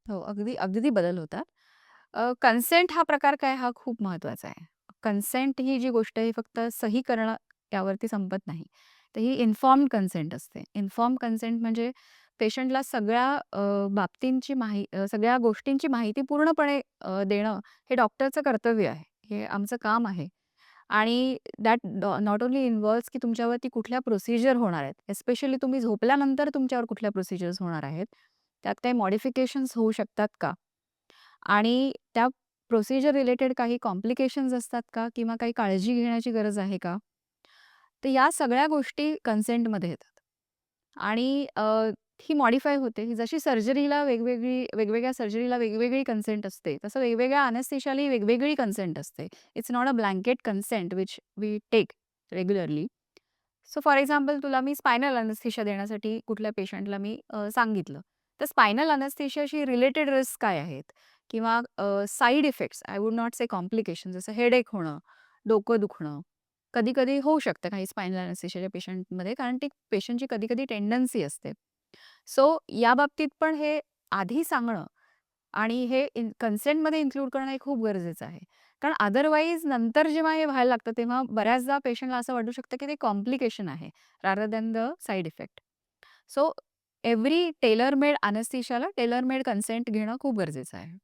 हो, अगदी, अगदी बदल होतात. कन्सेंट हा प्रकार काय हा खूप महत्त्वाचा आहे. कन्सेंट ही जी गोष्ट आहे फक्त सही करणं यावरती संपत नाही. तर ही इन्फॉर्म्ड कन्सेंट असते. इन्फॉर्म्ड कन्सेंट म्हणजे पेशंटला सगळ्या सगळ्या गोष्टींची माहिती पूर्णपणे देणं हे डॉक्टरचं कर्तव्य आहे. हे आमचं काम आहे. आणि दॅट नॉट ओन्ली इन्व्हॉल्व्स की तुमच्यावरती कुठल्या प्रोसिजर होणार आहेत. एस्पेशली तुम्ही झोपल्यानंतर तुमच्यावर कुठल्या प्रोसिजर्स होणार आहेत. त्यात काही मॉडिफिकेशन्स होऊ शकतात का? आणि त्या प्रोसिजर रिलेटेड काही कॉम्प्लिकेशन्स असतात का? किंवा काही काळजी घेण्याची गरज आहे का? तर या सगळ्या गोष्टी कन्सेंटमध्ये येतात. आणि ही मॉडिफाय होते. ही जशी सर्जरीला वेगवेगळ्या सर्जरीला वेगवेगळी कन्सेंट असते, तसं वेगवेगळ्या अनेस्थेशियालाही वेगवेगळी कन्सेंट असते. It's not a blanket consent which we take regularly. So for example तुला मी स्पायनल अनेस्थेशिया देण्यासाठी कुठल्या पेशंटला मी सांगितलं. तर स्पायनल अनेस्थेशियाशी रिलेटेड रिस्क काय आहेत? किंवा side effects I would not say complication जसं हेडेक होणं, डोकं दुखणं. कधी-कधी होऊ शकतं काही स्पायनल अनेस्थेशियाच्या पेशंटमध्ये कारण ती पेशंटची कधी-कधी टेंडन्सी असते. सो या बाबतीत पण हे आधी सांगणं आणि हे कन्सेंटमध्ये इन्क्लूड करणं हे खूप गरजेचं आहे. कारण अदरवाईज नंतर जेव्हा हे व्हायला लागतं, तेव्हा बऱ्याचदा पेशंटला असं वाटू शकतं, की ते कॉम्प्लिकेशन आहे rather than the side effect. So every tailor made अनेस्थेशियाला टेलर मेड कन्सेंट घेणं खूप गरजेचं आहे.